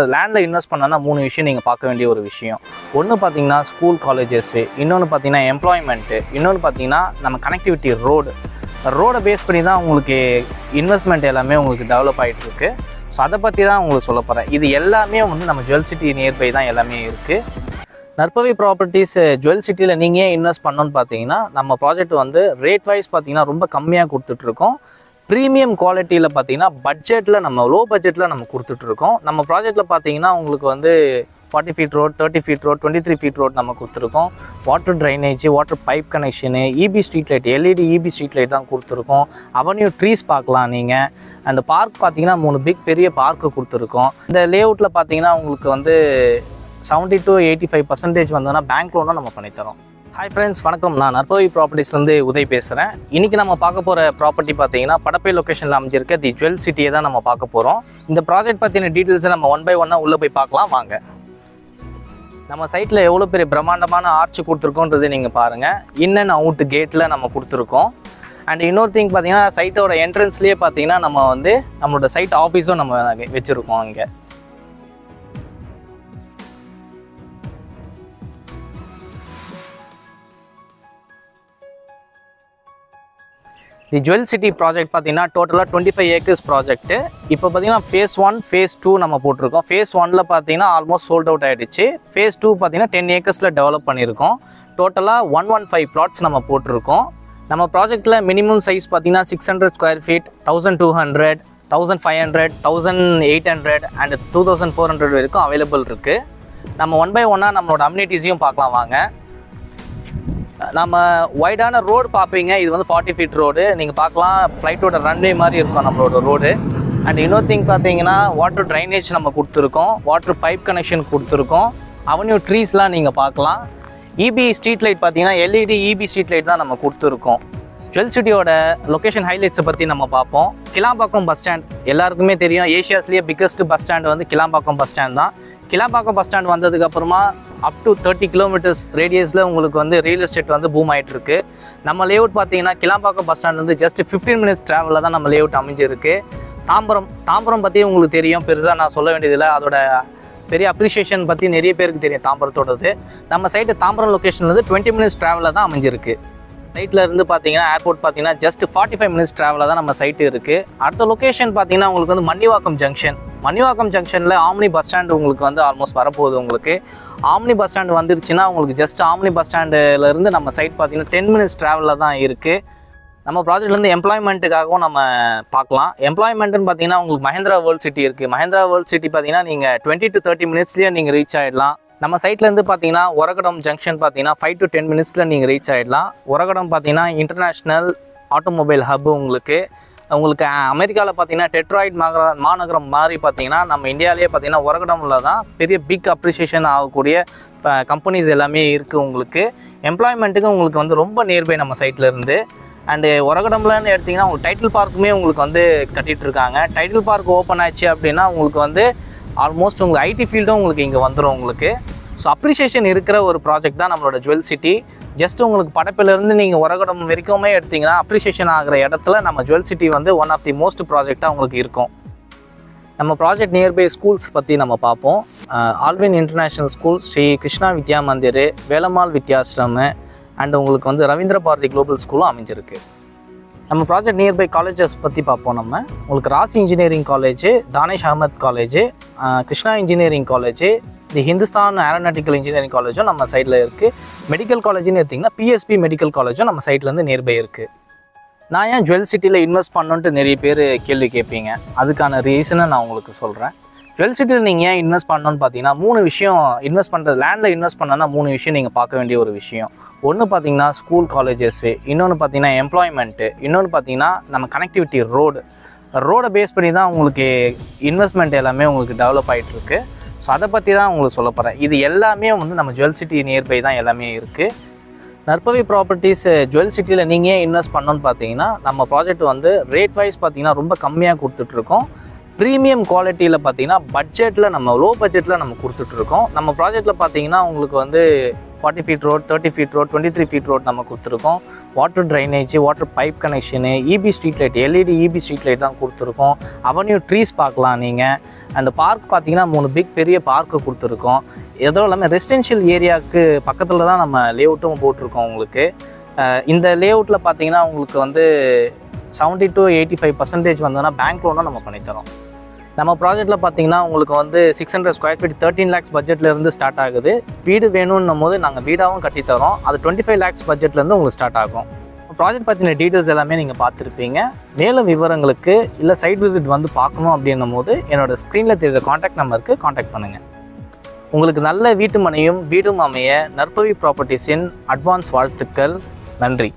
லேண்டில் இன்வெஸ்ட் பண்ணனா 3 விஷயம் நீங்கள் பார்க்க வேண்டிய ஒரு விஷயம். ஒன்று பார்த்தீங்கன்னா ஸ்கூல் காலேஜஸ்ஸு, இன்னொன்று பார்த்தீங்கன்னா எம்ப்ளாய்மெண்ட்டு, இன்னொன்று பார்த்தீங்கன்னா நம்ம கனெக்டிவிட்டி ரோடை பேஸ் பண்ணி தான் உங்களுக்கு இன்வெஸ்ட்மெண்ட் எல்லாமே உங்களுக்கு டெவலப் ஆகிட்டு இருக்கு. ஸோ அதை பற்றி தான் உங்களுக்கு சொல்ல போகிறேன். இது எல்லாமே நம்ம ஜுவல் சிட்டி நியர்பை தான் எல்லாமே இருக்குது. நற்பவி ப்ராப்பர்ட்டிஸ் ஜுவல் சிட்டியில் நீங்கள் ஏன் இன்வெஸ்ட் பண்ணணும்னு பார்த்தீங்கன்னா, நம்ம ப்ராஜெக்ட் ரேட் வைஸ் பார்த்தீங்கன்னா ரொம்ப கம்மியாக கொடுத்துட்ருக்கோம். ப்ரீமியம் குவாலிட்டியில் பார்த்தீங்கன்னா பட்ஜெட்டில் லோ பட்ஜெட்டில் நம்ம கொடுத்துட்ருக்கோம். நம்ம ப்ராஜெக்டில் பார்த்தீங்கன்னா உங்களுக்கு 40 feet road, 30 feet road, 23 feet road நம்ம கொடுத்துருக்கோம். Water drainage, water pipe connection, EB street light, LED EB street light தான் கொடுத்துருக்கோம். அவென்யூ ட்ரீஸ் பார்க்கலாம் நீங்கள். அந்த பார்க் பார்த்தீங்கன்னா 3 பெரிய பார்க்கு கொடுத்துருக்கோம். இந்த லேஅவுட்டில் பார்த்தீங்கன்னா உங்களுக்கு 70 to 85% வந்தோன்னா பேங்க் லோனும் நம்ம பண்ணித்தரோம். ஹாய் ஃப்ரெண்ட்ஸ், வணக்கம். நான் நற்பவி ப்ராப்பர்ட்டிஸ்லேருந்து உதய் பேசுகிறேன். இன்றைக்கி நம்ம பார்க்க போகிற ப்ராப்பர்ட்டி பார்த்தீங்கன்னா படப்பை லொக்கேஷனில் அமைஞ்சிருக்க தி ஜுவல் சிட்டியை தான் நம்ம பார்க்க போகிறோம். இந்த ப்ராஜெக்ட் பற்றின டீட்டெயில்ஸை நம்ம 1 by 1 உள்ளே போய் பார்க்கலாம் வாங்க. நம்ம சைட்டில் எவ்வளோ பெரிய பிரம்மாண்டமான ஆர்ச் கொடுத்துருக்கோன்றது நீங்கள் பாருங்கள். இன் அண்ட் அவுட் கேட்டில் நம்ம கொடுத்துருக்கோம். அண்ட் இன்னொரு திங் பார்த்தீங்கன்னா சைட்டோட என்ட்ரன்ஸ்லேயே பார்த்தீங்கன்னா நம்ம நம்மளோட சைட் ஆஃபீஸும் நம்ம வச்சுருக்கோம். இங்கே தி ஜுவல் சிட்டி ப்ராஜெக்ட் பார்த்தீங்கன்னா டோட்டலாக 25 ஏக்கர்ஸ் ப்ராஜெக்ட்டு. இப்போ பார்த்தீங்கன்னா ஃபேஸ் 1, ஃபேஸ் 2 நம்ம போட்டிருக்கோம். ஃபேஸ் 1ல் பார்த்தீங்கன்னா ஆல்மோஸ்ட் சோல்ட் அவுட் ஆகிடுச்சு. ஃபேஸ் 2 பார்த்தீங்கன்னா 10 ஏக்கர்ஸில் டெவலப் பண்ணியிருக்கோம். டோட்டலாக 115 ப்ளாட்ஸ் நம்ம போட்டிருக்கோம். நம்ம ப்ராஜெக்டில் மினிமம் சைஸ் பார்த்தீங்கன்னா 600 ஸ்கொயர் ஃபீட், 1200, 1500, 1800 அண்ட் 2400 வரைக்கும் அவைலபிள் இருக்குது. நம்ம 1 by 1 நம்மளோட அம்யூனிட்டிஸையும் பார்க்கலாம் வாங்க. நம்ம வைடான ரோடு பார்ப்பீங்க. இது 40 ஃபீட் ரோடு நீங்கள் பார்க்கலாம். ஃப்ளைட்டோட ரன்வே மாதிரி இருக்கும் நம்மளோட ரோடு. அண்ட் இன்னொரு திங் பார்த்தீங்கன்னா வாட்டர் ட்ரைனேஜ் நம்ம கொடுத்துருக்கோம். வாட்டர் பைப் கனெக்ஷன் கொடுத்துருக்கோம். அவென்யூ ட்ரீஸ்லாம் நீங்கள் பார்க்கலாம். இபி ஸ்ட்ரீட் லைட் பார்த்தீங்கன்னா எல்இடி இபி ஸ்ட்ரீட் லைட் தான் நம்ம கொடுத்துருக்கோம். ஜுவல் சிட்டியோட லொக்கேஷன் ஹைலைட்ஸை பற்றி நம்ம பார்ப்போம். கிளாம்பாக்கம் பஸ் ஸ்டாண்ட் எல்லாருக்குமே தெரியும். ஏஷியாஸ்லேயே biggest bus stand Kilambakkam bus stand தான். கிளாம்பாக்கம் பஸ் ஸ்டாண்ட் வந்ததுக்கப்புறமா அப் டு 30 கிலோமீட்டர்ஸ் ரேடியஸில் உங்களுக்கு ரியல் எஸ்டேட் பூம் ஆகிட்டு இருக்கு. நம்ம லேஅவுட் பார்த்தீங்கன்னா Kilambakkam bus stand just 15 minutes ட்ராவலில் தான் நம்ம லேஅவுட் அமைஞ்சிருக்கு. தாம்பரம் பற்றி உங்களுக்கு தெரியும், பெருசாக நான் சொல்ல வேண்டியதில்லை. அதோட பெரிய அப்ரிஷியேஷன் பற்றி நிறைய பேருக்கு தெரியும் தாம்பரத்தோடது. நம்ம சைட்டு தாம்பரம் லொக்கேஷன்லேருந்து 20 மினிட்ஸ் ட்ராவலில் தான் அமைஞ்சிருக்கு. சைட்டில் இருந்து பார்த்தீங்கன்னா ஏர்போர்ட் பார்த்தீங்கன்னா ஜஸ்ட் 45 மினிட்ஸ் ட்ராவலில் தான் நம்ம சைட்டு இருக்குது. அடுத்த லொக்கேஷன் பார்த்தீங்கன்னா உங்களுக்கு மன்னிவாக்கம் ஜங்ஷனில் ஆம்னி பஸ் ஸ்டாண்டு உங்களுக்கு ஆல்மோஸ்ட் வரப்போகுது. உங்களுக்கு ஆம்னி பஸ் ஸ்டாண்டு வந்துருச்சுன்னா உங்களுக்கு ஜஸ்ட் ஆம்னி பஸ் ஸ்டாண்டுலேருந்து நம்ம சைட் பார்த்தீங்கன்னா 10 மினிட்ஸ் ட்ராவலில் தான் இருக்குது. நம்ம ப்ராஜெக்ட்லேருந்து எம்ப்ளாய்மெண்ட்டுக்காகவும் நம்ம பார்க்கலாம். எம்ப்ளாய்மெண்ட்டுன்னு பார்த்தீங்கன்னா உங்களுக்கு மஹேந்திரா வேர்ல்ட் சிட்டி இருக்குது. மஹேந்திரா வேர்ல்ட் சிட்டி பார்த்தீங்கன்னா நீங்கள் 20 to 30 மினிட்ஸ்லேயே நீங்கள் ரீச் ஆகிடலாம். நம்ம சைட்லேருந்து பார்த்தீங்கன்னா ஒரகடம் ஜங்ஷன் பார்த்தீங்கன்னா 5 to 10 மினிட்ஸில் நீங்கள் ரீச் ஆகிடலாம். ஒரகடம் பார்த்தீங்கன்னா இன்டர்நேஷ்னல் ஆட்டோமொபைல் ஹப். உங்களுக்கு அமெரிக்காவில் பார்த்தீங்கன்னா டெட்ராய்ட் மாநகரம் மாதிரி பார்த்தீங்கன்னா நம்ம இந்தியாவிலேயே பார்த்தீங்கன்னா ஒரகடமில் தான் பெரிய பிக் அப்ரிஷியேஷன் ஆகக்கூடிய கம்பெனிஸ் எல்லாமே இருக்குது. உங்களுக்கு எம்ப்ளாய்மெண்ட்டுக்கு உங்களுக்கு ரொம்ப நியர்பை நம்ம சைட்டில் இருந்து. அண்டு ஒரகடம்லன்னு எடுத்திங்கன்னா உங்களுக்கு டைட்டில் பார்க்குமே உங்களுக்கு கட்டிகிட்டு இருக்காங்க. டைட்டில் பார்க் ஓப்பன் ஆச்சு அப்படின்னா உங்களுக்கு ஆல்மோஸ்ட் உங்களுக்கு ஐடி ஃபீல்டும் உங்களுக்கு இங்கே வந்துடும் உங்களுக்கு. ஸோ அப்ரிஷியேஷன் இருக்கிற ஒரு ப்ராஜெக்ட் தான் நம்மளோட ஜுவல் சிட்டி. ஜஸ்ட் உங்களுக்கு படப்பிலேருந்து நீங்கள் ஒரகடம் வரைக்குமே எடுத்திங்கன்னா அப்ரிஷியேஷன் ஆகிற இடத்துல நம்ம jewel city one of the most ப்ராஜெக்டாக உங்களுக்கு இருக்கும். நம்ம ப்ராஜெக்ட் நியர்பை ஸ்கூல்ஸ் பற்றி நம்ம பார்ப்போம். Alwin international school, Sri Krishna Vidya Mandir, Velammal Vidyashram and உங்களுக்கு ரவீந்திர பாரதி குளோபல் ஸ்கூலும் அமைஞ்சிருக்கு. நம்ம ப்ராஜெக்ட் நியர்பை காலேஜஸ் பற்றி பார்ப்போம். உங்களுக்கு Rasi engineering college, Dhanesh Ahmed college, Krishna engineering college, the Hindustan aeronautical engineering காலேஜும் நம்ம சைடில் இருக்குது. மெடிக்கல் காலேஜ்னு எடுத்திங்கன்னா பிஎஸ்பி மெடிக்கல் காலேஜும் நம்ம சைட்லேருந்து நியர்பை இருக்குது. நான் ஏன் ஜுவல் சிட்டியில் இன்வெஸ்ட் பண்ணணுன்ட்டு நிறைய பேர் கேள்வி கேட்பீங்க. அதுக்கான ரீசனை நான் உங்களுக்கு சொல்கிறேன். ஜுவல் சிட்டியில் நீங்கள் ஏன் இன்வெஸ்ட் பண்ணணும்னு பார்த்தீங்கன்னா 3 விஷயம் லேண்டில் இன்வெஸ்ட் பண்ணனா 3 விஷயம் நீங்கள் பார்க்க வேண்டிய ஒரு விஷயம். ஒன்று பார்த்தீங்கன்னா ஸ்கூல் காலேஜஸ்ஸு, இன்னொன்று பார்த்தீங்கன்னா எம்ப்ளாய்மெண்ட்டு, இன்னொன்று பார்த்தீங்கன்னா நம்ம கனெக்டிவிட்டி ரோடை பேஸ் பண்ணி தான் உங்களுக்கு இன்வெஸ்ட்மெண்ட் எல்லாமே உங்களுக்கு டெவலப் ஆகிட்டு இருக்கு. ஸோ அதை பற்றி தான் உங்களுக்கு சொல்ல போகிறேன். இது எல்லாமே நம்ம ஜுவல் சிட்டி நியர்பை தான் எல்லாமே இருக்குது. நற்பவி ப்ராப்பர்ட்டிஸ் ஜுவல் சிட்டியில் நீங்கள் ஏன் இன்வெஸ்ட் பண்ணணும்னு பார்த்தீங்கன்னா, நம்ம ப்ராஜெக்ட் ரேட் வைஸ் பார்த்தீங்கன்னா ரொம்ப கம்மியாக கொடுத்துட்ருக்கோம். ப்ரீமியம் குவாலிட்டியில் பார்த்தீங்கன்னா பட்ஜெட்டில் லோ பட்ஜெட்டில் நம்ம கொடுத்துட்ருக்கோம். நம்ம ப்ராஜெக்டில் பார்த்தீங்கன்னா உங்களுக்கு 40 feet road, 30 feet road, 23 feet road நம்ம கொடுத்துருக்கோம். Water drainage, water pipe connection, EB street light, LED EB street light தான் கொடுத்துருக்கோம். அவென்யூ ட்ரீஸ் பார்க்கலாம் நீங்கள். அந்த பார்க் பார்த்தீங்கன்னா 3 பெரிய பார்க்கு கொடுத்துருக்கோம். எதோ இல்லாமல் ரெசிடென்ஷியல் ஏரியாவுக்கு பக்கத்தில் தான் நம்ம லேஅவுட்டும் போட்டிருக்கோம். உங்களுக்கு இந்த லேஅவுட்டில் பார்த்தீங்கன்னா உங்களுக்கு வந்து 70 to 85% வந்ததுன்னா பேங்க் லோனும் நம்ம பண்ணித்தரோம். நம்ம ப்ராஜெக்ட்டில் பார்த்தீங்கன்னா உங்களுக்கு வந்து 600 ஸ்கொயர் ஃபீட் 13 lakhs பட்ஜெட்லேருந்து ஸ்டார்ட் ஆகுது. வீடு வேணும்னும் போது நாங்கள் வீடாகவும் கட்டித்தரோம். அது 25 lakhs பட்ஜெட்லேருந்து உங்களுக்கு ஸ்டார்ட் ஆகும். ப்ராஜெக்ட் பற்றின டீட்டெயில்ஸ் எல்லாமே நீங்கள் பார்த்துருப்பீங்க. மேலும் விவரங்களுக்கு இல்லை சைட் விசிட் வந்து பார்க்கணும் அப்படின்னும் போது என்னோடய ஸ்க்ரீனில் தெரியுற காண்டாக்ட் நம்பருக்கு காண்டாக்ட் பண்ணுங்கள். உங்களுக்கு நல்ல வீட்டு மனையும் வீடும் அமைய நற்பவி ப்ராப்பர்ட்டிஸின் அட்வான்ஸ் வாழ்த்துக்கள். நன்றி.